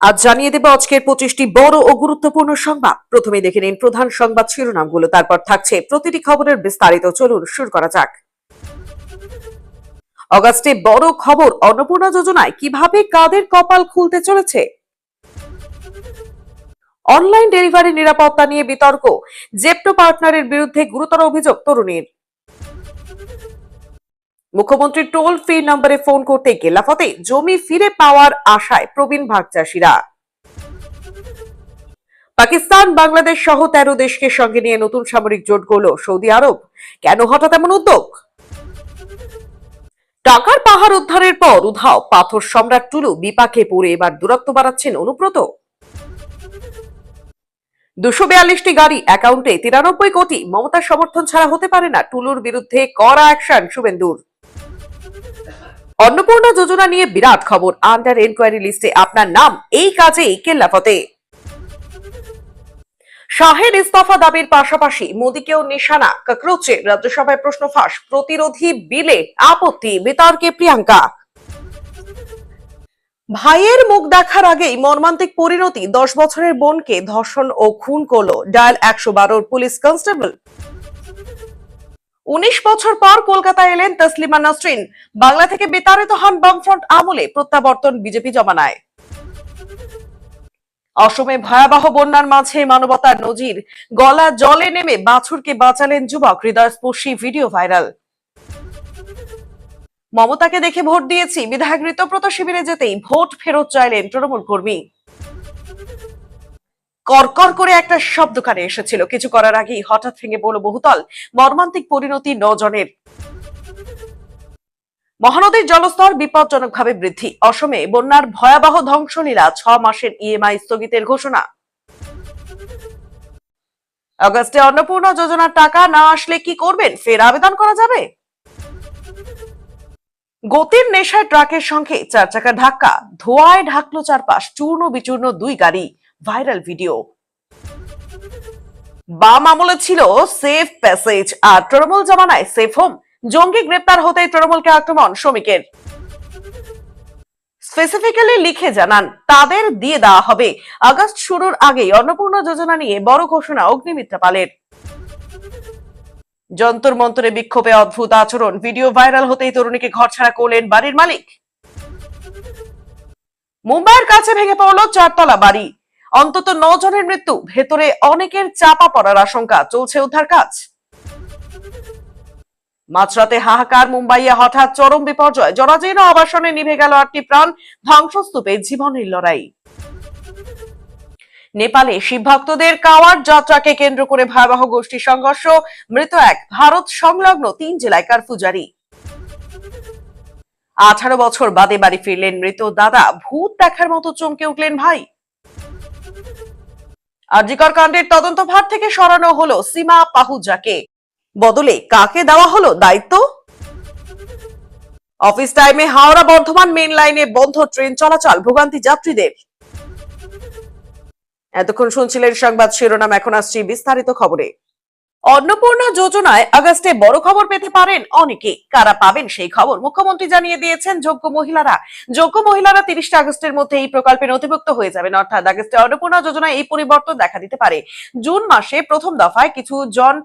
আজ জানিয়ে দেব আজকের 25টি বড় ও গুরুত্বপূর্ণ সংবাদ। প্রথমে দেখে নিন প্রধান সংবাদ শিরোনামগুলো, তারপর থাকছে প্রতিটি খবরের বিস্তারিত। চলুন শুরু করা যাক। অগাস্টে বড় খবর, অন্নপূর্ণা যোজনায় কিভাবে কাদের কপাল খুলতে চলেছে। অনলাইন ডেলিভারি নিরাপত্তা নিয়ে বিতর্ক, জেপ্টো পার্টনারের বিরুদ্ধে গুরুতর অভিযোগ তরুণীর। মুখ্যমন্ত্রী টোল ফ্রি নম্বরে ফোন করতে গেলাফতে, জমি ফিরে পাওয়ার আশায় প্রবীণ ভাগ চাষীরা। পাকিস্তান, বাংলাদেশ সহ 13 দেশকে সঙ্গে নিয়ে নতুন সামরিক জোট গড়ল সৌদি আরব। কেন হঠাৎ এমন উদ্যোগ? টাকার পাহাড় উদ্ধারের পর উধাও পাথর সম্রাট টুলু, বিপাকে পড়ে এবার দূরত্ব বাড়াচ্ছেন অনুব্রত। 242টি গাড়ি, অ্যাকাউন্টে 93 কোটি, মমতার সমর্থন ছাড়া হতে পারে না, টুলুর বিরুদ্ধে কড়া অ্যাকশন শুভেন্দুর। অন্নপূর্ণা যোজনা নিয়ে বিরাট খবর, আন্ডার এনকোয়ারি লিস্টে আপনার নাম, এই কাজেই কেল্লাফতে। শাহের ইস্তফা দাবির পাশাপাশি মোদীকেও নিশানা ককরোচের, রাজ্যসভায় প্রশ্ন ফাঁস, প্রতিরোধী বিলে আপত্তি, বিতর্কে প্রিয়াঙ্কা। ভাইয়ের মুখ দেখার আগেই মর্মান্তিক পরিণতি, 10 বছরের বোনকে ধর্ষণ ও খুন করল ডায়াল 112 পুলিশ কনস্টেবল। 19 বছর পর কলকাতায় এলেন তসলিমা নাসরিন, বাংলা থেকে বিতাড়িত হন বামফ্রন্ট আমলে, প্রত্যাবর্তন বিজেপি জমানায়। অসমে ভয়াবহ বন্যার মাঝে মানবতার নজির, গলা জলে নেমে বাছুরকে বাঁচালেন যুবক, হৃদয়স্পর্শী ভিডিও ভাইরাল। মমতাকে দেখে ভোট দিয়েছি, বিধায়ক ঋতব্রত শিবিরে যেতেই ভোট ফেরত চাইলেন তৃণমূল কর্মী। করকর করে একটা শব্দ কানে এসেছিল, কিছু করার আগেই হঠাৎ ভেঙে পড়ল বহুতল, মর্মান্তিক পরিণতি 9 জনের। মহানদীর জলস্তর বিপজ্জনকভাবে বৃদ্ধি, অসমে বন্যার ভয়াবহ ধ্বংসলীলা, 6 মাসের ইএমআই স্থগিতের ঘোষণা। আগস্টে অন্নপূর্ণা যোজনার টাকা না আসলে কি করবেন, ফের আবেদন করা যাবে। গতির নেশায় ট্রাকের সঙ্গে 4 চাকার ধাক্কা, ধোঁয়ায় ঢাকলো চারপাশ, চূর্ণ বিচূর্ণ 2 গাড়ি, ভাইরাল ভিডিও। বাম আমলে ছিল সেফ প্যাসেজ, আর তৃণমূল জামানায় সেফ হোম, জঙ্গি গ্রেপ্তার হতে তৃণমূলকে আক্রমণ শ্রমিকের। স্পেসিফিক্যালি লিখে জানান তাদের দিয়ে দেওয়া হবে। আগস্ট শুরুর আগেই অন্নপূর্ণা যোজনা নিয়ে বড় ঘোষণা অগ্নিমিত্রা পালের। যন্তর মন্তরে বিক্ষোভে অদ্ভুত আচরণ, ভিডিও ভাইরাল হতেই তরুণীকে ঘরছাড়া করলেন বাড়ির মালিক। মুম্বাইয়ের কাছে ভেঙে পড়ল 4 তলা বাড়ি, অন্তত 9 জনের মৃত্যু, ভেতরে অনেকের চাপা পড়ার আশঙ্কা, চলছে উদ্ধার কাজ। মাঝরাতে হাহাকার, মুম্বাইয়ে হঠাৎ চরম বিপর্যয়, জরাজীর্ণ আবাসনে নিভে গেল 8টি প্রাণ, ধ্বংসস্তূপে জীবনের লড়াই। নেপালে শিব ভক্তদের কাওয়ার যাত্রাকে কেন্দ্র করে ভয়াবহ গোষ্ঠী সংঘর্ষ, মৃত 1, ভারত সংলগ্ন 3 জেলায় কারফিউ জারি। 18 বছর বাদে বাড়ি ফিরলেন মৃত দাদা, ভূত দেখার মতো চমকে উঠলেন ভাই। আরজিকর কাণ্ডের তদন্তভার থেকে সরানো হলো সীমা পাহুজাকে, বদলে কাকে দেওয়া হলো দায়িত্ব। অফিস টাইমে হাওড়া বর্ধমান মেন লাইনে বন্ধ ট্রেন চলাচল, ভোগান্তি যাত্রীদের। এতক্ষণ শুনছিলেন সংবাদ শিরোনাম, এখন আসছি বিস্তারিত খবরে। অন্নপূর্ণা যোজনায় আগস্টে বড় খবর পেতে পারেন অনেকে, কারা পাবেন সেই খবর মুখ্যমন্ত্রী জানিয়ে দিয়েছেন। যোগ্য মহিলারা 30 আগস্টের মধ্যে এই প্রকল্পে নথিভুক্ত হয়ে যাবেন, অর্থাৎ আগস্টে অন্নপূর্ণা যোজনায় এই পরিবর্তন দেখা দিতে পারে। জুন মাসে প্রথম দফায় কিছু জন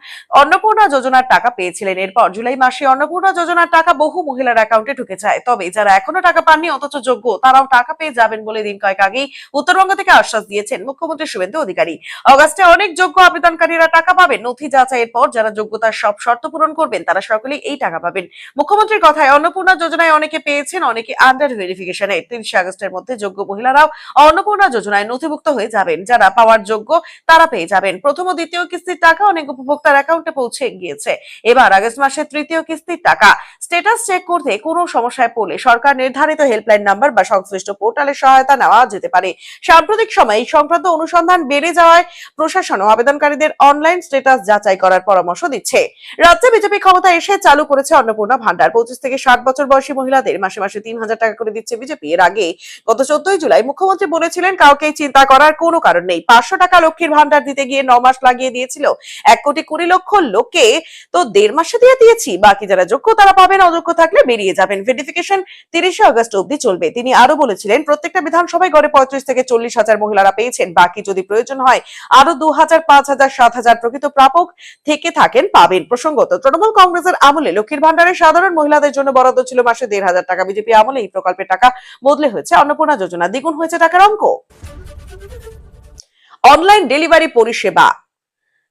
অন্নপূর্ণা যোজনার টাকা পেয়েছিলেন, এরপর জুলাই মাসে অন্নপূর্ণা যোজনার টাকা বহু মহিলার অ্যাকাউন্টে ঢুকে যায়। তবে যারা এখনো টাকা পাননি অথচ যোগ্য, তারাও টাকা পেয়ে যাবেন বলে দিন কয়েক আগেই উত্তরবঙ্গ থেকে আশ্বাস দিয়েছেন মুখ্যমন্ত্রী শুভেন্দু অধিকারী। আগস্টে অনেক যোগ্য আবেদনকারীরা টাকা পাবেন, নথি যাচাইয়ের পর যারা যোগ্যতার সব শর্ত পূরণ করবেন তারা সকলেই এই টাকা পাবেন। মুখ্যমন্ত্রীর কথায় অন্নপূর্ণা যোজনায় অনেকে পেয়েছেন, অনেকে আন্ডার ভেরিফিকেশনে। 30 আগস্টের মধ্যে যোগ্য মহিলারাও অন্নপূর্ণা যোজনায় নথিভুক্ত হয়ে যাবেন, যারা পাওয়ার যোগ্য তারা পেয়ে যাবেন। প্রথম ও দ্বিতীয় কিস্তির টাকা অনেক উপভোক্তার অ্যাকাউন্টে পৌঁছে গিয়েছে। এবার আগস্ট মাসের তৃতীয় কিস্তির টাকা স্ট্যাটাস চেক করতে কোনো সমস্যায় পড়লে সরকার নির্ধারিত হেল্পলাইন নাম্বার বা সংশ্লিষ্ট পোর্টালের সহায়তা নেওয়া যেতে পারে। সাম্প্রতিক সময়ে এই সংক্রান্ত অনুসন্ধান বেড়ে যাওয়ায় প্রশাসন ও আবেদনকারীদের অনলাইন স্ট্যাটাস যাচাই যাচাই করার পরামর্শ দিচ্ছে। রাজ্যে বিজেপি ক্ষমতায় এসে চালু করেছে অন্নপূর্ণা ভান্ডার। 25 থেকে 60 বছর বয়সী মহিলাদের মাসে মাসে 3000 টাকা করে দিচ্ছে বিজেপি। এর আগে গত 14 জুলাই মুখ্যমন্ত্রী বলেছিলেন কাউকে চিন্তা করার কোনো কারণ নেই। 500 টাকা লক্ষ্মীর ভান্ডার দিতে গিয়ে 9 মাস লাগিয়ে দিয়েছিল। 1,20,00,000 লোককে তো 1.5 মাসে দিয়ে দিয়েছি। বাকি যারা যোগ্য তারা পাবেন, অযোগ্য থাকলে বেরিয়ে যাবেন। ভেরিফিকেশন 30 আগস্ট অবধি চলবে। তিনি আরো বলেছিলেন প্রত্যেকটা বিধানসভায় গড়ে 35 থেকে 40,000 মহিলারা পেয়েছেন। বাকি যদি প্রয়োজন হয় আরো 2,000, 5,000, 7,000 প্রকৃত প্রাপক থেকে থাকেন পাবেন। প্রসঙ্গত, তৃণমূল কংগ্রেসের আমলে লক্ষ্মীর ভান্ডারে সাধারণ মহিলাদের জন্য বরাদ্দ ছিল মাসে 1,500 টাকা। বিজেপি আমলে এই প্রকল্পের টাকা বদলে হয়েছে অন্নপূর্ণা যোজনা। দ্বিগুণ হয়েছে টাকার অঙ্ক। অনলাইন ডেলিভারি পরিষেবা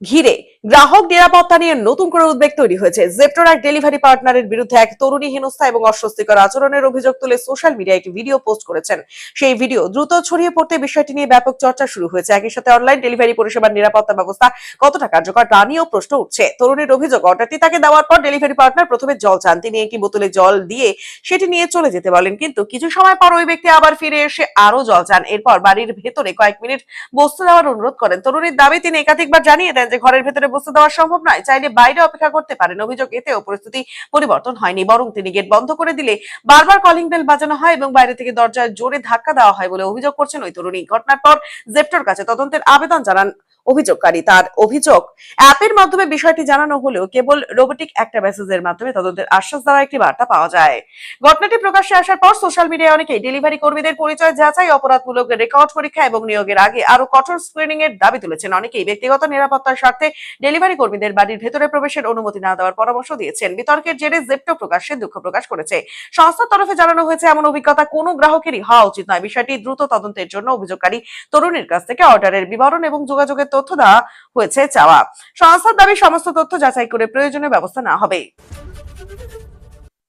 ঘিরে গ্রাহক নিরাপত্তা নিয়ে নতুন করে উদ্বেগ তৈরি হয়েছে। জেপ্টোর এক ডেলিভারি পার্টনারের বিরুদ্ধে এক তরুণী হেনস্থা এবং অস্বস্তিকর আচরণের অভিযোগ তুলে সোশ্যাল মিডিয়ায় একটি ভিডিও পোস্ট করেছেন। সেই ভিডিও দ্রুত ছড়িয়ে পড়তে বিষয়টি নিয়ে ব্যাপক চর্চা শুরু হয়েছে। একই সাথে অনলাইন ডেলিভারি পরিষেবার নিরাপত্তা ব্যবস্থা কতটা কার্যকর তা নিয়েও প্রশ্ন উঠছে। তরুণীর অভিযোগ, অর্ডারটি তাকে দেওয়ার পর ডেলিভারি পার্টনার প্রথমে জল চান। তিনি একটি বোতলে জল দিয়ে সেটি নিয়ে চলে যেতে বলেন, কিন্তু কিছু সময় পর ওই ব্যক্তি আবার ফিরে এসে আরো জল চান। এরপর বাড়ির ভেতরে কয়েক মিনিট বসতে দেওয়ার অনুরোধ করেন। তরুণীর দাবি, তিনি একাধিকবার জানিয়ে দেন যে ঘরের ভেতরে বসতে দেওয়া সম্ভব নয়, চাইলে বাইরে অপেক্ষা করতে পারেন। অভিযোগ, এতেও পরিস্থিতি পরিবর্তন হয়নি, বরং তিনি গেট বন্ধ করে দিলে বারবার কলিং বেল বাজানো হয় এবং বাইরে থেকে দরজায় জোরে ধাক্কা দেওয়া হয় বলে অভিযোগ করছেন ওই তরুণী। ঘটনার পর জেপ্টোর কাছে তদন্তের আবেদন জানান অভিযোগকারী। তার অভিযোগ, অ্যাপের মাধ্যমে বিষয়টি জানানো হলেও কেবল রোবোটিক একটা মেসেজের মাধ্যমে তদন্তের আশ্বাস দেওয়া একটি বার্তা পাওয়া যায়। ঘটনাটি প্রকাশ্যে আসার পর সোশ্যাল মিডিয়ায় অনেকেই ডেলিভারি কর্মীদের পরিচয় যাচাই, অপরাধমূলক রেকর্ড পরীক্ষা এবং নিয়োগের আগে আরো কঠোর স্ক্রিনিং এর দাবি তুলেছেন। অনেকেই ব্যক্তিগত নিরাপত্তার স্বার্থে ডেলিভারি কর্মীদের বাড়ির ভেতরে প্রবেশের অনুমতি না দেওয়ার পরামর্শ দিয়েছেন। বিতর্কের জেরে জেপ্টো প্রকাশ্যে দুঃখ প্রকাশ করেছে। সংস্থার তরফে জানানো হয়েছে, এমন অভিজ্ঞতা কোনো গ্রাহকেরই হওয়া উচিত নয়। বিষয়টি দ্রুত তদন্তের জন্য অভিযোগকারী তরুণীর কাছ থেকে অর্ডারের বিবরণ এবং যোগাযোগের তথ্য দেওয়া হয়েছে চাওয়া। সংস্থার দাবি, সমস্ত তথ্য যাচাই করে প্রয়োজনীয় ব্যবস্থা নেওয়া হবে।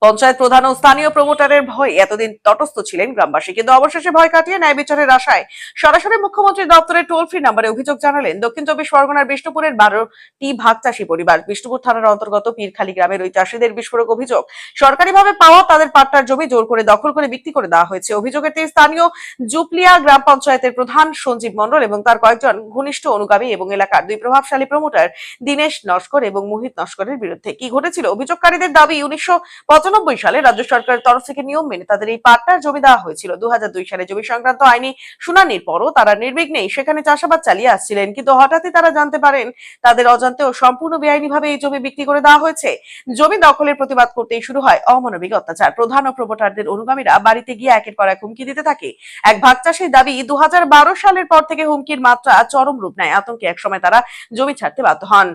পঞ্চায়েত প্রধান ও স্থানীয় প্রমোটারের ভয়ে এতদিন তটস্থ ছিলেন গ্রামবাসী, কিন্তু অবশেষে ভয় কাটিয়ে ন্যায় বিচারের আশায় সরাসরি মুখ্যমন্ত্রীর দপ্তরের টোল ফ্রি নম্বরে অভিযোগ জানালেন দক্ষিণ 24 পরগনার বিষ্ণুপুরের 12টি ভাগ চাষী পরিবার। বিষ্ণুপুর থানার অন্তর্গত পীরখালী গ্রামের ওই চাষীদের বিস্ফোরক অভিযোগ, সরকারিভাবে পাওয়া তাদের পাট্টার জমি জোর করে দখল করে বিক্রি করে দেওয়া হয়েছে। অভিযোগের তীর স্থানীয় জুপলিয়া গ্রাম পঞ্চায়েতের প্রধান সঞ্জীব মণ্ডল এবং তার কয়েকজন ঘনিষ্ঠ অনুগামী এবং এলাকার দুই প্রভাবশালী প্রমোটার দীনেশ নস্কর এবং মোহিত নস্করের বিরুদ্ধে। কি ঘটেছিল? অভিযোগকারীদের দাবি, 1995 সালে রাজ্য সরকারের তরফ থেকে নিয়ম মেনে তাদের এই পাট্টার জমি দেওয়া হয়েছিল। 2002 সালে জমি সংক্রান্ত আইনি শুনানির পরও তারা নির্বিঘ্নেই সেখানে চাষাবাদ চালিয়ে আসছিলেন, কিন্তু হঠাৎই তারা জানতে পারেন তাদের অজান্তেও সম্পূর্ণ বেআইনিভাবে এই জমি বিক্রি করে দেওয়া হয়েছে। জমি দখলের প্রতিবাদ করতেই শুরু হয় অমানবিক অত্যাচার। প্রধান ও প্রমোটারদের অনুগামীরা বাড়িতে গিয়ে একের পর এক হুমকি দিতে থাকে। এক ভাগ চাষীর দাবি, 2012 সালের পর থেকে হুমকির মাত্রা চরম রূপ নেয়। আতঙ্কে একসময় তারা জমি ছাড়তে বাধ্য হন।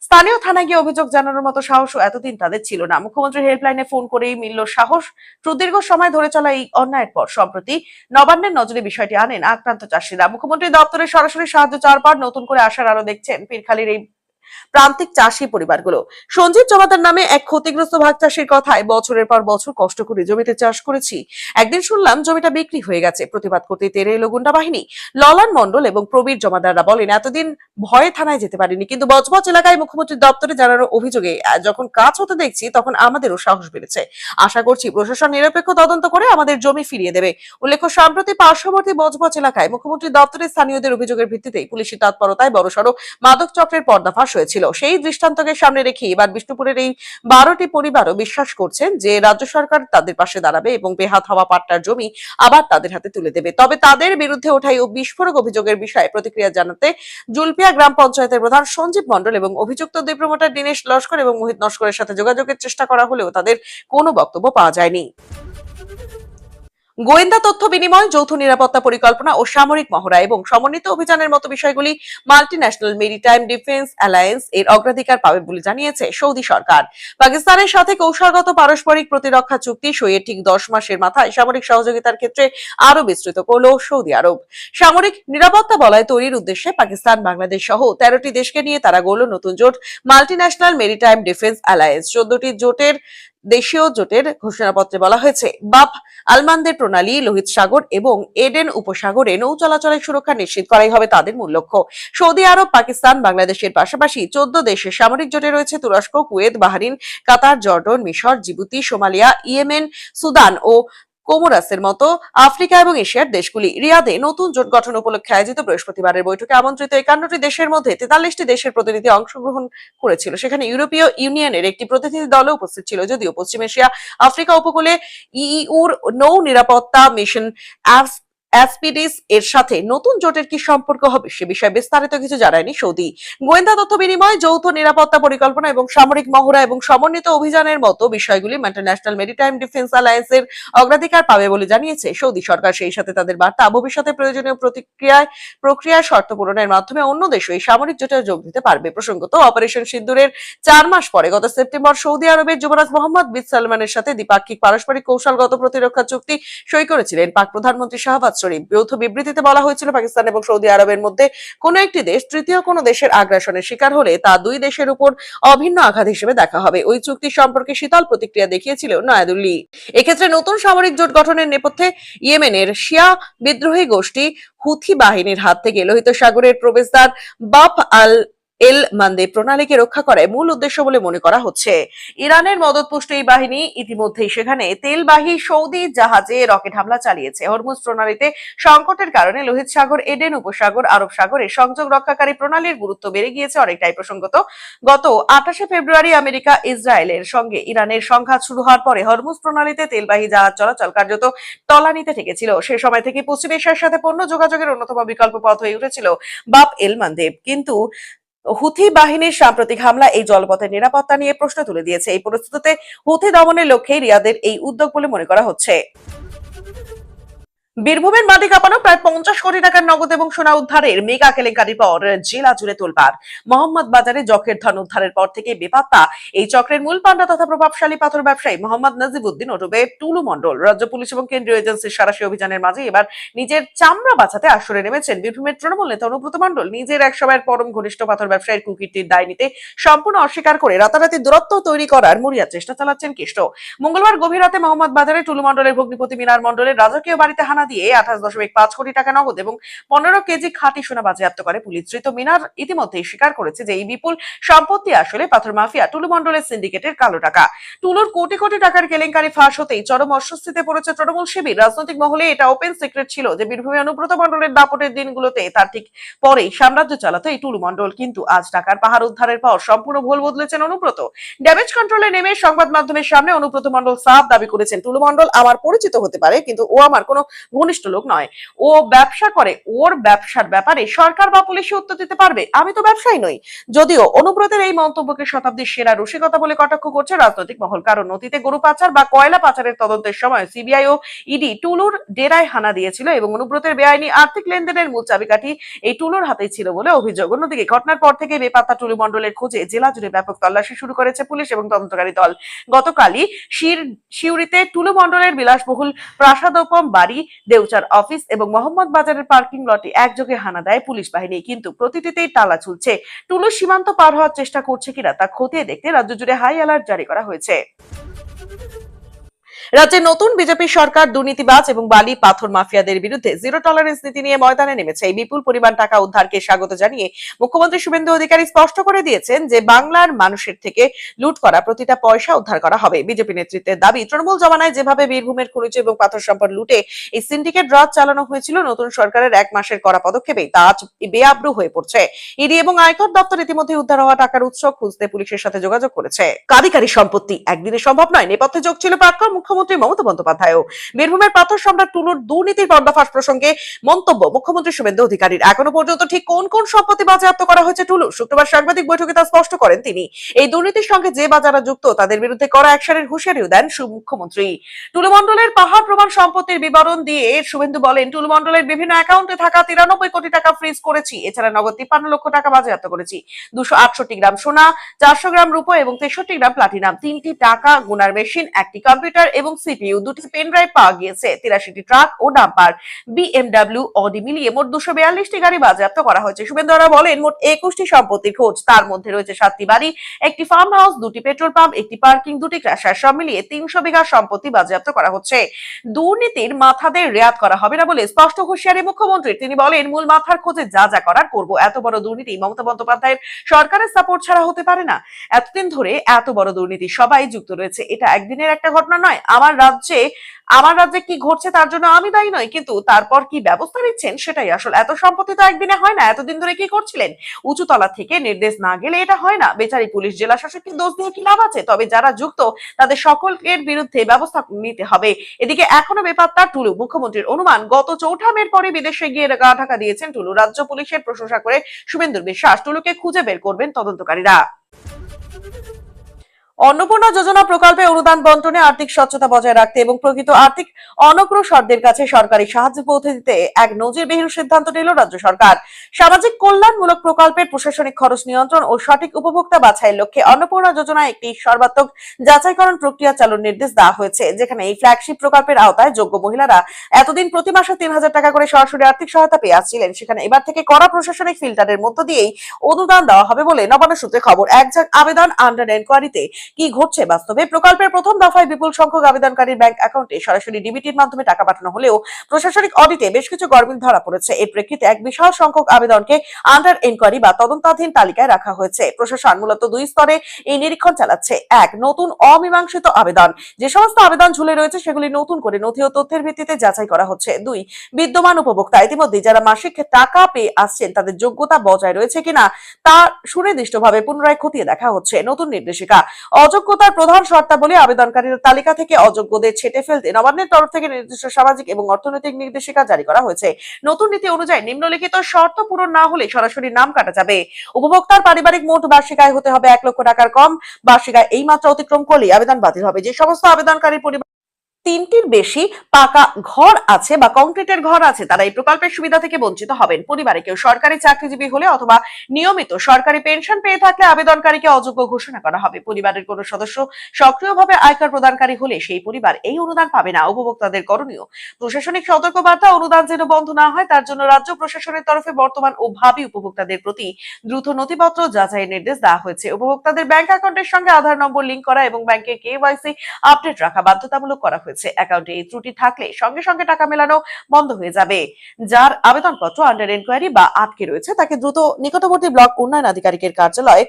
স্থানীয় থানায় গিয়ে অভিযোগ জানানোর মতো সাহসও এতদিন তাদের ছিল না। মুখ্যমন্ত্রীর হেল্পলাইনে ফোন করেই মিলল সাহস। সুদীর্ঘ সময় ধরে চলা এই অন্যায়ের পর সম্প্রতি নবান্নের নজরে বিষয়টি আনেন আক্রান্ত চাষীরা। মুখ্যমন্ত্রী দপ্তরে সরাসরি সাহায্য চাওয়ার পর নতুন করে আশার আলো দেখছেন পীরখালীর এই প্রান্তিক চাষী পরিবারগুলো। সঞ্জীব জমাদার নামে এক ক্ষতিগ্রস্ত ভাগ চাষীর কথায়, বছরের পর বছর কষ্ট করে জমিতে চাষ করেছি, একদিন শুনলাম জমিটা বিক্রি হয়ে গেছে। প্রতিবাদ করতে তেরে এলো গুন্ডা বাহিনী। ললান মণ্ডল এবং প্রবীর জমাদাররা বলেন, এতদিন ভয়ে থানায় যেতে পারিনি, কিন্তু বজবজ এলাকায় মুখ্যমন্ত্রীর দপ্তরে জানানোর অভিযোগে যখন কাজ হতে দেখছি তখন আমাদেরও সাহস বেড়েছে। আশা করছি প্রশাসন নিরপেক্ষ তদন্ত করে আমাদের জমি ফিরিয়ে দেবে। উল্লেখ্য, সম্প্রতি পার্শ্ববর্তী বজবজ এলাকায় মুখ্যমন্ত্রীর দপ্তরের স্থানীয়দের অভিযোগের ভিত্তিতেই পুলিশি তৎপরতায় বড়সড় মাদক চক্রের পর্দাফাশ হয়েছিল। সেই দৃষ্টান্তকে সামনে রেখে এবার বিষ্ণুপুরের এই 12টি পরিবারও বিশ্বাস করছেন যে রাজ্য সরকার তাদের পাশে দাঁড়াবে এবং বেহাত হওয়া পাট্টার জমি আবার তাদের হাতে তুলে দেবে। তবে তাদের বিরুদ্ধে ওঠাই ও বিস্ফোরক অভিযোগের বিষয়ে প্রতিক্রিয়া জানাতে জুলপিয়া গ্রাম পঞ্চায়েতের প্রধান সঞ্জীব মণ্ডল এবং অভিযুক্ত দুই প্রমোটার দীনেশ লস্কর এবং মোহিত নস্করের সাথে যোগাযোগের চেষ্টা করা হলেও তাদের কোনো বক্তব্য পাওয়া যায়নি। গোয়েন্দা তথ্য বিনিময়, যৌথ নিরাপত্তা পরিকল্পনা ও সামরিক মহড়া এবং সমন্বিত অভিযানের মতো বিষয়গুলি মাল্টিন্যাশনাল মেরিটাইম ডিফেন্স অ্যালায়েন্স এর অগ্রাধিকার পাবে বলে জানিয়েছে সৌদি সরকার। পাকিস্তানের সাথে কৌশলগত পারস্পরিক প্রতিরক্ষা চুক্তি সইয়ের ঠিক 10 মাসের মাথায় সামরিক সহযোগিতার ক্ষেত্রে আরো বিস্তৃত করল সৌদি আরব। সামরিক নিরাপত্তা বলয় তৈরির উদ্দেশ্যে পাকিস্তান, বাংলাদেশ সহ 13টি দেশকে নিয়ে তারা গড়ল নতুন জোট মাল্টিন্যাশনাল মেরিটাইম ডিফেন্স অ্যালায়েন্স। 14টি জোটের দেশীয় জোটের ঘোষণাপত্রে বলা হয়েছে, বাপ আলমানদের প্রণালী, লোহিত সাগর এবং এডেন উপসাগরে নৌ চলাচলের সুরক্ষা নিশ্চিত করাই হবে তাদের মূল লক্ষ্য। সৌদি আরব, পাকিস্তান, বাংলাদেশের পাশাপাশি 14 দেশের সামরিক জোটে রয়েছে তুরস্ক, কুয়েত, বাহরিন, কাতার, জর্ডন, মিশর, জিবুতি, সোমালিয়া, ইয়েমেন, সুদান ও কোমোরাসের মতো আফ্রিকা এবং এশিয়ার দেশগুলি। রিয়াদে নতুন জোট গঠন উপলক্ষে আয়োজিত বৃহস্পতিবারের বৈঠকে আমন্ত্রিত 51টি দেশের মধ্যে 43টি দেশের প্রতিনিধি অংশগ্রহণ করেছিল। সেখানে ইউরোপীয় ইউনিয়নের একটি প্রতিনিধি দলও উপস্থিত ছিল। যদিও পশ্চিম এশিয়া, আফ্রিকা উপকূলে ইইউর নৌ নিরাপত্তা মিশন অ্যাসপিডিস এর সাথে নতুন জোটের কি সম্পর্ক হবে সে বিষয়ে বিস্তারিত কিছু জানায়নি সৌদি। গোয়েন্দা তথ্য বিনিময়, যৌথ নিরাপত্তা পরিকল্পনা এবং সামরিক মহড়া এবং সমন্বিত অভিযানের মতো বিষয়গুলি ইন্টারন্যাশনাল মেরিটাইম ডিফেন্স অ্যালায়েন্সের অগ্রাধিকার পাবে বলে জানিয়েছে সৌদি সরকার। সেই সাথে তাদের বার্তা, ভবিষ্যতে প্রয়োজনীয় প্রক্রিয়ায় শর্ত পূরণের মাধ্যমে অন্য দেশও এই সামরিক জোটে যোগ দিতে পারবে। প্রসঙ্গত, অপারেশন সিন্দুরের 4 মাস পরে গত সেপ্টেম্বর সৌদি আরবের যুবরাজ মোহাম্মদ বিন সালমানের সাথে দ্বিপাক্ষিক পারস্পরিক কৌশলগত প্রতিরক্ষা চুক্তি সই করেছিলেন পাক প্রধানমন্ত্রী শাহবাজ শরীফ। যৌথ বিবৃতিতে বলা হয়েছিল, পাকিস্তান এবং সৌদি আরবের মধ্যে কোন একটি দেশ তৃতীয় কোন দেশের আগ্রাসনের শিকার হলে তা দুই দেশের উপর অভিন্ন আঘাত হিসেবে দেখা হবে। ওই চুক্তি সম্পর্কে শীতল প্রতিক্রিয়া দেখিয়েছিল নয়াদিল্লি। এক্ষেত্রে নতুন সামরিক জোট গঠনের নেপথ্যে ইয়েমেনের শিয়া বিদ্রোহী গোষ্ঠী হুথি বাহিনীর হাত থেকে লোহিত সাগরের প্রবেশদ্বার বাব আল এল মান্দেব প্রণালীকে রক্ষা করাই মূল উদ্দেশ্য বলে মনে করা হচ্ছে। ইরানের মদতপুষ্ট এই বাহিনী ইতিমধ্যেই সেখানে তেলবাহী সৌদি জাহাজে রকেট হামলা চালিয়েছে। হরমুজ প্রণালীতে সংকটের কারণে লোহিত সাগর, এডেন উপসাগর, আরব সাগরে সংযোগ রক্ষাকারী প্রণালীর গুরুত্ব বেড়ে গিয়েছে অনেকটাই। প্রসঙ্গত, গত 28শে ফেব্রুয়ারি আমেরিকা ইসরায়েলের সঙ্গে ইরানের সংঘাত শুরু হওয়ার পরে হরমুজ প্রণালীতে তেলবাহী জাহাজ চলাচল কার্যত তলানিতে ঠেকেছিল। সে সময় থেকে পশ্চিম এশিয়ার সাথে পণ্য যোগাযোগের অন্যতম বিকল্প পথ হয়ে উঠেছিল বাব এল মান্দেব। কিন্তু হুথি বাহিনীর সাম্প্রতিক হামলা এই জলপথের নিরাপত্তা নিয়ে প্রশ্ন তুলে দিয়েছে। এই পরিস্থিতিতে হুথি দমনের লক্ষ্যে রিয়াদের এই উদ্যোগ বলে মনে করা হচ্ছে। বীরভূমের মাটি কাঁপানো প্রায় 50 কোটি টাকার নগদ এবং সোনা উদ্ধারের মেগা কেলেঙ্কারির পর জেলা জুড়ে তোলপাড়। মোহাম্মদ বাজারে যকের ধন উদ্ধারের পর থেকে বেপাত্তা এই চক্রের মূল পান্ডা তথা প্রভাবশালী পাথর ব্যবসায়ী মোহাম্মদ নাজিবউদ্দিন ওরফে টুলু মণ্ডল। রাজ্য পুলিশ এবং কেন্দ্রীয় এজেন্সির সাঁড়াশি অভিযানের মাঝে এবার নিজের চামড়া বাঁচাতে আসরে নেমেছেন বীরভূমের তৃণমূল নেতা অনুব্রত মণ্ডল। নিজের এক সময়ের পরম ঘনিষ্ঠ পাথর ব্যবসায়ীর কুকীর্তির দায় নিতে সম্পূর্ণ অস্বীকার করে রাতারাতি দূরত্ব তৈরি করার মরিয়া চেষ্টা চালাচ্ছেন কেষ্ট। মঙ্গলবার গভীর রাতে মোহাম্মদ বাজারে টুলু মণ্ডলের ভগ্নিপতি মিনার মণ্ডলের রাজকীয় বাড়িতে হানা দিয়ে 28.5 কোটি টাকা নগদ এবং 15 কেজি খাঁটি সোনা বাজেয়াপ্ত করে পুলিশ। ধৃত মিনার ইতিমধ্যেই স্বীকার করেছে যে এই বিপুল সম্পত্তি আসলে পাথর মাফিয়া টুলু মণ্ডলের সিন্ডিকেটের কালো টাকা। টুলুর কোটি কোটি টাকার কেলেঙ্কারি ফাঁস হতেই চরম অস্বস্তিতে পড়েছে তৃণমূল শিবির। রাজনৈতিক মহলে এটা ওপেন সিক্রেট ছিল যে বীরভূমে অনুব্রত মণ্ডলের দাপটের দিনগুলোতে তার ঠিক পরেই সাম্রাজ্য চালাতো এই টুলু মণ্ডল। কিন্তু আজ টাকার পাহাড় উদ্ধারের পর সম্পূর্ণ ভুল বদলেছেন অনুব্রত। ড্যামেজ কন্ট্রোলে নেমে সংবাদ মাধ্যমের সামনে অনুব্রত মণ্ডল সাফ দাবি করেছেন, টুলু মণ্ডল আমার পরিচিত হতে পারে কিন্তু ও আমার কোনো ঘনিষ্ঠ লোক নয়। ও ব্যবসা করে, ওর ব্যবসার ব্যাপারে সরকার বা পুলিশে উত্তর দিতে পারবে, আমি তো ব্যবসায়ী নই। যদিও অনুব্রতের এই মন্তব্যকে শতাব্দীর সেরা রসিকতা বলে কটাক্ষ করছে রাজনৈতিক মহল। কারণ অতীতে গরু পাচার বা কয়লা পাচারের তদন্তের সময় সিবিআই ও ইডি টুলুর ডেরায় হানা দিয়েছিল এবং অনুব্রতের বেআইনি আর্থিক লেনদেনের মূল চাবিকাঠি এই টুলুর হাতেই ছিল বলে অভিযোগ। অন্যদিকে ঘটনার পর থেকে বেপাত্তা টুলু মণ্ডলের খোঁজে জেলা জুড়ে ব্যাপক তল্লাশি শুরু করেছে পুলিশ এবং তদন্তকারী দল। গতকালই সিউড়িতে টুলু মণ্ডলের বিলাসবহুল প্রাসাদোপম বাড়ি, দেউচার অফিস এবং মোহাম্মদ বাজারের পার্কিং লটে একযোগে হানা দেয় পুলিশ বাহিনী। কিন্তু প্রতিটিতেই তালা ঝুলছে। টুলু সীমান্ত পার হওয়ার চেষ্টা করছে কিনা তা খতিয়ে দেখতে রাজ্য জুড়ে হাই অ্যালার্ট জারি করা হয়েছে। রাজ্যে নতুন বিজেপি সরকার দুর্নীতিবাজ এবং বালি পাথর মাফিয়াদের বিরুদ্ধে জিরো টলারেন্স নীতি নিয়ে ময়দানে নেমেছে। এই বিপুল পরিমাণ টাকা উদ্ধারকে স্বাগত জানিয়ে মুখ্যমন্ত্রী শুভেন্দু অধিকারী স্পষ্ট করে দিয়েছেন যে বাংলার মানুষের থেকে লুট করা প্রতিটা পয়সা উদ্ধার করা হবে। বিজেপি নেতৃত্বের দাবি, তৃণমূল জমানায় যেভাবে বীরভূমের খনিজ এবং পাথর সম্পদ লুটে এই সিন্ডিকেট রাজ চালানো হয়েছিল, নতুন সরকারের 1 মাসের করা পদক্ষেপেই তা আজ বেআব্রু হয়ে পড়ছে। ইডি এবং আয়কর দপ্তর ইতিমধ্যে উদ্ধার হওয়া টাকার উৎস খুঁজতে পুলিশের সাথে যোগাযোগ করেছে। কারিগরি সম্পত্তি একদিনে সম্ভব নয়, নেপথ্যে যোগ ছিল প্রাক্তন মুখ্যমন্ত্রী মমতা বন্দ্যোপাধ্যায়ও। বীরভূমের পাথর সম্রাট টুলুর দুর্নীতির পর্দাফাশ প্রসঙ্গে মন্তব্য মুখ্যমন্ত্রী শুভেন্দু অধিকারীর। এখনো পর্যন্ত ঠিক কোন কোন সম্পত্তি বাজেয়াপ্ত করা হয়েছে টুলুর, শুক্রবার সাংবাদিক বৈঠকে তা স্পষ্ট করেন তিনি। এই দুর্নীতির সঙ্গে যে বা যারা যুক্ত তাদের বিরুদ্ধে কড়া অ্যাকশনের হুঁশিয়ারিও দেন মুখ্যমন্ত্রী। টুলু মণ্ডলের পাহাড় প্রমাণ সম্পত্তির বিবরণ দিয়ে শুভেন্দু বলেন, টুলু মণ্ডলের বিভিন্ন অ্যাকাউন্টে থাকা 93 কোটি টাকা ফ্রিজ করেছি। এছাড়া নগদ 53 লক্ষ টাকা বাজেয়াপ্ত করেছি। 268 গ্রাম সোনা, 400 গ্রাম রূপো এবং 63 গ্রাম প্লাটিনাম, 3টি টাকা গোনার মেশিন, একটি কম্পিউটার এবং সিপিইউ, 2টি পেন ড্রাইভ পাওয়া গিয়েছে। 83টি ট্রাক ও ডাম্পার, বিএমডব্লিউ, অডি মিলিয়ে মোট 242টি গাড়ি বাজেয়াপ্ত করা হয়েছে। শুভেন্দু বলেন, মোট 21টি সম্পত্তির খোঁজ, তার মধ্যে রয়েছে 7টি বাড়ি, একটি ফার্ম হাউস, 2টি পেট্রোল পাম্প, একটি পার্কিং, 2টি ক্র্যাশার, সব মিলিয়ে 300 বিঘা সম্পত্তি বাজেয়াপ্ত করা হচ্ছে। দুর্নীতির মাথাদের রেয়াত করা হবে না বলে স্পষ্ট হুঁশিয়ারি মুখ্যমন্ত্রী। তিনি বলেন, মূল মাথার খোঁজে যা যা করার করব। এত বড় দুর্নীতি মমতা বন্দ্যোপাধ্যায়ের সরকারের সাপোর্ট ছাড়া হতে পারে না। এতদিন ধরে এত বড় দুর্নীতি সবাই যুক্ত রয়েছে, এটা একদিনের একটা ঘটনা নয়। আমার রাজ্যে কি ঘটছে তার জন্য আমি দায়ী নই, কিন্তু তারপর কি ব্যবস্থা নিচ্ছেন সেটাই আসল। এত সম্পত্তি তো একদিনে হয় না, এতদিন ধরে কি করছিলেন? উঁচু তলা থেকে নির্দেশ না গেলে এটা হয় না। বেচারি পুলিশ জেলা শাসককে দোষ দিয়ে কি লাভ আছে? তবে যারা যুক্ত তাদের সকলের বিরুদ্ধে ব্যবস্থা নিতে হবে। এদিকে এখনো বেপাত্তা টুলু। মুখ্যমন্ত্রীর অনুমান, গত ৪ঠা মের পরে বিদেশে গিয়ে গা ঢাকা দিয়েছেন টুলু। রাজ্য পুলিশের প্রশংসা করে শুভেন্দুর বিশ্বাস, টুলুকে খুঁজে বের করবেন তদন্তকারীরা। অন্নপূর্ণা যোজনা প্রকল্পে অনুদান বন্টনে আর্থিক স্বচ্ছতা বজায় রাখতে এবং প্রকৃত আর্থিক অনগ্রসরদের কাছে সরকারি সাহায্য পৌঁছে দিতে এক নজিরবিহীন সিদ্ধান্ত নিল রাজ্য সরকার। সামাজিক কল্যাণমূলক প্রকল্পের প্রশাসনিক খরচ নিয়ন্ত্রণ ও সঠিক উপভোক্তা বাছাইয়ের লক্ষ্যে অন্নপূর্ণা যোজনায় একটি সর্বাত্মক যাচাইকরণ প্রক্রিয়া চালুর নির্দেশ দেওয়া হয়েছে, যেখানে এই ফ্ল্যাগশিপ প্রকল্পের আওতায় যোগ্য মহিলারা এতদিন প্রতি মাসে ৩,০০০ টাকা করে সরাসরি আর্থিক সহায়তা পেয়ে আসছিলেন। সেখানে এবার থেকে কড়া প্রশাসনিক ফিল্টারের মধ্য দিয়েই অনুদান দেওয়া হবে বলে নবান্ন সূত্রে খবর। এক আবেদন আন্ডার এনকোয়ারিতে কি ঘটছে বাস্তবে? প্রকল্পের প্রথম দফায় বিপুল সংখ্যক আবেদনকারীর ব্যাংক অ্যাকাউন্টে সরাসরি ডিবিটির মাধ্যমে টাকা পাঠানো হলেও প্রশাসনিক অডিটে বেশ কিছু গরমিল ধরা পড়েছে। এর প্রেক্ষিতে এক বিশাল সংখ্যক আবেদনকে আন্ডার এনকোয়ারি বা তদন্তাধীন তালিকায় রাখা হয়েছে। প্রশাসন মূলত 2 স্তরে এই নিরীক্ষণ চালাচ্ছে। এক, নতুন অমীমাংসিত আবেদন। যে সমস্ত আবেদন ঝুলে রয়েছে সেগুলি নতুন করে নথি ও তথ্যের ভিত্তিতে যাচাই করা হচ্ছে। 2, বিদ্যমান উপভোক্তা। ইতিমধ্যে যারা মাসিক টাকা পেয়ে আসছেন তাদের যোগ্যতা বজায় রয়েছে কিনা তা সুনির্দিষ্টভাবে পুনরায় খতিয়ে দেখা হচ্ছে। নতুন নির্দেশিকা, অযোগ্যতার প্রধান শর্তাবলী আবেদনকারীর তালিকা থেকে অযোগ্যদের ছেঁটে ফেলতে নবান্নের তরফ থেকে নির্দিষ্ট সামাজিক এবং অর্থনৈতিক নির্দেশিকা জারি করা হয়েছে। নতুন নীতি অনুযায়ী নিম্নলিখিত শর্ত পূরণ না হলে সরাসরি নাম কাটা যাবে। উপভোক্তার পারিবারিক মোট বার্ষিক আয় হতে হবে 1 লক্ষ টাকার কম। বার্ষিক আয় এই মাত্রা অতিক্রম করলে আবেদন বাতিল হবে। যে সমস্ত আবেদনকারীর পরিবার 3টির বেশি পাকা ঘর আছে বা কংক্রিটের ঘর আছে তারা এই প্রকল্পের সুবিধা থেকে বঞ্চিত হবেন। পরিবারে কেউ সরকারি চাকরিজীবী হলে অথবা নিয়মিত সরকারি পেনশন পেয়ে থাকলে আবেদনকারীকে অযোগ্য ঘোষণা করা হবে। পরিবারের কোনো সদস্য সক্রিয়ভাবে আয়কর প্রদানকারী হলে সেই পরিবার এই অনুদান পাবে না। উপভোক্তাদের করণীয়, প্রশাসনিক সতর্কবার্তা, অনুদান যেন বন্ধ না হয় তার জন্য রাজ্য প্রশাসনের তরফে বর্তমান ও ভাবি উপভোক্তাদের প্রতি দ্রুত নথিপত্র যাচাইয়ের নির্দেশ দেওয়া হয়েছে। উপভোক্তাদের ব্যাংক অ্যাকাউন্টের সঙ্গে আধার নম্বর লিংক করা এবং ব্যাংকের কেওয়াইসি আপডেট রাখা বাধ্যতামূলক করা হয়েছে। অ্যাকাউন্টে এই ত্রুটি থাকলে সঙ্গে সঙ্গে টাকা মেলানো বন্ধ হয়ে যাবে। যার আবেদনপত্র আন্ডার এনকোয়ারি বা আটকে রয়েছে তাকে দ্রুত নিকটবর্তী ব্লক উন্নয়ন আধিকারিকের কার্যালয়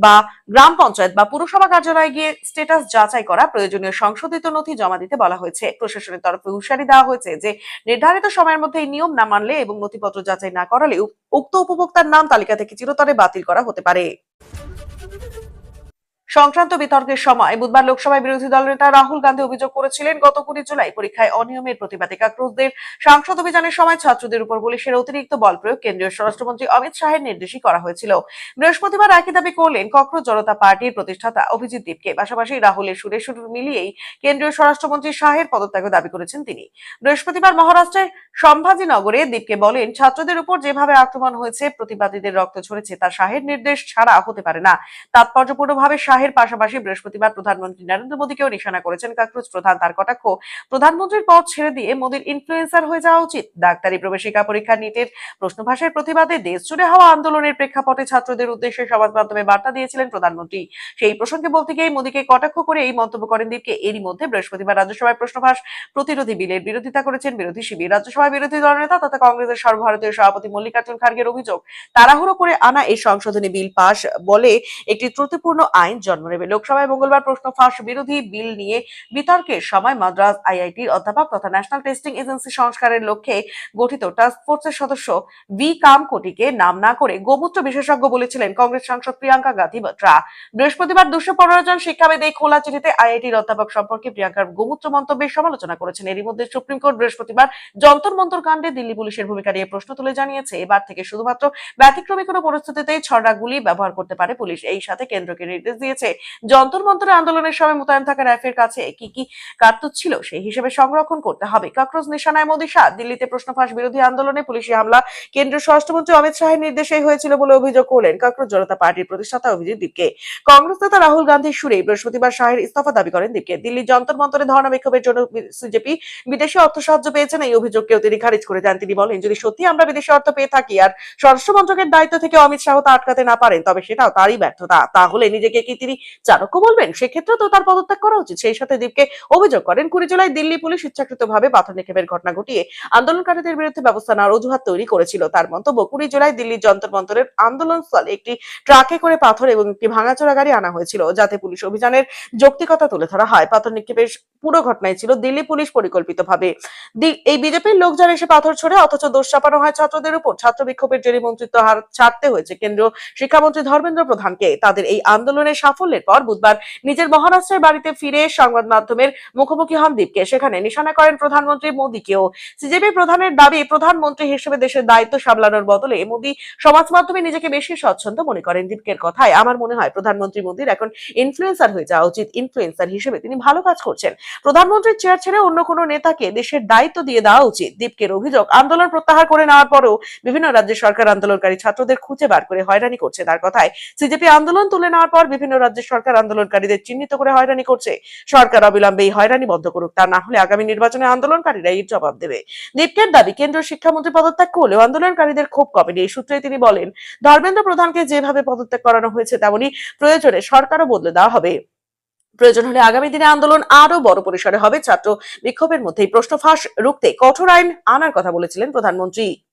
বা গ্রাম পঞ্চায়েত বা পুরসভা কার্যালয়ে গিয়ে স্ট্যাটাস যাচাই করা, প্রয়োজনীয় সংশোধিত নথি জমা দিতে বলা হয়েছে। প্রশাসনের তরফে হুঁশিয়ারি দেওয়া হয়েছে যে নির্ধারিত সময়ের মধ্যে এই নিয়ম না মানলে এবং নথিপত্র যাচাই না করালে উক্ত উপভোক্তার নাম তালিকা থেকে চিরতরে বাতিল করা হতে পারে। সংক্রান্ত বিতর্কের সময় বুধবার লোকসভায় বিরোধী দলনেতা রাহুল গান্ধী অভিযোগ করেছিলেন, গত 20 জুলাই পরীক্ষায় অনিয়মের প্রতিবাদে কাকরুজদের সাংসদ অভিযানের সময় ছাত্রদের উপর পুলিশের অতিরিক্ত বল প্রয়োগ কেন্দ্রীয় স্বরাষ্ট্রমন্ত্রী অমিত শাহের নির্দেশই করা হয়েছিল। বৃহস্পতিবার একই দাবি করলেন ককরোচ জনতা পার্টির প্রতিষ্ঠাতা অভিজিৎ দীপকে। পাশাপাশি রাহুলের সুরে সুর মিলিয়েই কেন্দ্রীয় স্বরাষ্ট্রমন্ত্রী শাহের পদত্যাগও দাবি করেছেন তিনি। বৃহস্পতিবার মহারাষ্ট্রের সম্ভাজিনগরে দীপকে বলেন, ছাত্রদের উপর যেভাবে আক্রমণ হয়েছে, প্রতিবাদীদের রক্ত ঝরেছে, তা শাহের নির্দেশ ছাড়া হতে পারে না। তাৎপর্যপূর্ণভাবে শাহের পাশাপাশি বৃহস্পতিবার প্রধানমন্ত্রী নরেন্দ্র মোদীকেও নিশানা করেছেন কাকরুজ প্রধান। তার কটাক্ষ, প্রধানমন্ত্রীর পদ ছেড়ে দিয়ে মোদীর ইনফ্লুয়েন্সার হয়ে যাওয়া উচিত। ডাক্তারি প্রবেশিকা পরীক্ষা নিটের প্রশ্নভাষের প্রতিবাদে দেশ জুড়ে হওয়া আন্দোলনের প্রেক্ষাপটে ছাত্রদের উদ্দেশ্যে সমাজ মাধ্যমে বার্তা দিয়েছিলেন প্রধানমন্ত্রী। সেই প্রসঙ্গে বলতে গিয়ে মোদীকে কটাক্ষ করে এই মন্তব্য করেন দীপকে। এরই মধ্যে বৃহস্পতিবার রাজ্যসভায় প্রশ্নভাষ প্রতিরোধী বিলের বিরোধিতা করেছেন বিরোধী শিবির। রাজ্যসভায় বিরোধী দলনেতা তথা কংগ্রেসের সর্বভারতীয় সভাপতি মল্লিকার্জুন খার্গের অভিযোগ, তাড়াহুড়ো করে আনা এই সংশোধনী বিল পাশ বলে একটি ত্রুটিপূর্ণ আইন জন্ম নেবে। লোকসভায় মঙ্গলবার প্রশ্ন ফাঁস বিরোধী বিল নিয়ে বিতর্কের সময় মাদ্রাজ আইআইটির অধ্যাপক তথা ন্যাশনাল টেস্টিং এজেন্সি সংস্কারের লক্ষ্যে গঠিত টাস্ক ফোর্সের সদস্য ভি কামকোটিকে নাম না করে গোমূত্র বিশেষজ্ঞ বলেছিলেন কংগ্রেস সাংসদ প্রিয়াঙ্কা গান্ধী বাত্রা। বৃহস্পতিবার 215 জন শিক্ষাবিদ এই খোলা চিঠিতে আইআইটির অধ্যাপক সম্পর্কে প্রিয়াঙ্কার গোমূত্র মন্তব্যের সমালোচনা করেছেন। এরই মধ্যে সুপ্রিম কোর্ট বৃহস্পতিবার যন্তর মন্তর কাণ্ডে দিল্লি পুলিশের ভূমিকা নিয়ে প্রশ্ন তুলে জানিয়েছে, এবার থেকে শুধুমাত্র ব্যতিক্রমী কোনো পরিস্থিতিতেই ছড়া গুলি ব্যবহার করতে পারে পুলিশ। এই সাথে কেন্দ্রকে নির্দেশ দিয়েছে যন্তর মন্তরে আন্দোলনের সময় মোতায়েন থাকা র্যাফের কাছে কি কি কার্তুজ ছিল সেই হিসেবে সংরক্ষণ করতে হবে। কাকরোজ নিশানায় মোদী শাহ। দিল্লিতে প্রশ্ন ফাঁস বিরোধী আন্দোলনে পুলিশি হামলা কেন্দ্রীয় স্বরাষ্ট্রমন্ত্রী অমিত শাহের নির্দেশেই হয়েছিল বলে অভিযোগ করলেন কাকরোজ জনতা পার্টির প্রতিষ্ঠাতা অভিজিৎ দীপকে। কংগ্রেস নেতা রাহুল গান্ধীর সুরে বৃহস্পতিবার শাহের ইস্তফা দাবি করেন দীপকে। দিল্লির যন্তর মন্তরে ধর্ণা বিক্ষোভের জন্য সিজেপি বিদেশি অর্থ সাহায্য পেয়েছেন, এই অভিযোগকেও তিনি খারিজ করে দেন। তিনি বলেন, যদি সত্যি আমরা বিদেশি অর্থ পেয়ে থাকি আর স্বরাষ্ট্র মন্ত্রকের দায়িত্ব থেকে অমিত শাহ তা আটকাতে না পারেন তবে সেটাও তারই ব্যর্থতা। তাহলে নিজেকে কি তিনি তিনি চাণক্য বলবেন, সেক্ষেত্রে তো তার পদত্যাগ করা উচিত। সেই সাথে দীপকে অভিযোগ করেন 20 জুলাই দিল্লি পুলিশ ইচ্ছাকৃতভাবে পাথর নিক্ষেপের ঘটনা ঘটিয়ে আন্দোলনকারীদের বিরুদ্ধে ব্যবস্থা নেওয়ার অজুহাত তৈরি করেছিল। তার মন্তব্য, 20 জুলাই দিল্লির যন্তর মন্তরের আন্দোলনস্থলে একটি ট্রাকে করে পাথর এবং একটি ভাঙাচোরা গাড়ি আনা হয়েছিল, যাতে পুলিশ অভিযানের যৌক্তিকতা তুলে ধরা হয়। পাথর নিক্ষেপের পুরো ঘটনায় ছিল দিল্লি পুলিশ পরিকল্পিতভাবে এই বিজেপির লোকজন এসে পাথর ছোড়ে, অথচ দোষ চাপানো হয় ছাত্রদের উপর। ছাত্র বিক্ষোভের জেরে মন্ত্রিত্ব ছাড়তে হয়েছে কেন্দ্রীয় শিক্ষামন্ত্রী ধর্মেন্দ্র প্রধানকে। তাদের এই আন্দোলনের সাফল্যের পর বুধবার নিজের মহারাষ্ট্রের বাড়িতে ফিরে সংবাদ মাধ্যমের মুখোমুখি হন দীপকে। সেখানে নিশানা করেন প্রধানমন্ত্রী মোদীকেও। সিজেপি প্রধানের দাবি, প্রধানমন্ত্রী হিসেবে দেশের দায়িত্ব সামলানোর বদলে মোদী সমাজ মাধ্যমে নিজেকে বেশি স্বচ্ছন্দ মনে করেন। দীপকের কথায়, আমার মনে হয় প্রধানমন্ত্রী মোদীর এখন ইনফ্লুয়েন্সার হয়ে যাওয়া উচিত। ইনফ্লুয়েন্সার হিসেবে তিনি ভালো কাজ করছেন। প্রধানমন্ত্রীর চেয়ার ছেড়ে অন্য কোনো নেতাকে দেশের দায়িত্ব দিয়ে দেওয়া উচিত। দীপকের অভিযোগ, আন্দোলন প্রত্যাহার করে নেওয়ার পরেও বিভিন্ন রাজ্যের সরকার আন্দোলনকারী ছাত্রদের খুঁজে বার করে হয়রানি করছে। তার কথায়, সিজেপি আন্দোলন তুলে নেওয়ার পর বিভিন্ন রাজ্যের সরকার আন্দোলনকারীদের চিহ্নিত করে হয়রানি করছে। সরকার অবিলম্বে এই হয়রানি বন্ধ করুক, তা না হলে আগামী নির্বাচনে আন্দোলনকারীরা এর জবাব দেবে। দীপকের দাবি, কেন্দ্রীয় শিক্ষামন্ত্রী পদত্যাগ করলেও আন্দোলনকারীদের ক্ষোভ কমেনি। এই সূত্রে তিনি বলেন, ধর্মেন্দ্র প্রধানকে যেভাবে পদত্যাগ করানো হয়েছে তেমনি প্রয়োজনে সরকারও বদলে দেওয়া হবে। প্রয়োজন হলে আগামী দিনে আন্দোলন আরো বড় পরিসরে হবে। ছাত্র বিক্ষোভের মধ্যেই প্রশ্ন ফাঁস রুখতে কঠোর আইন আনার কথা বলেছিলেন প্রধানমন্ত্রী।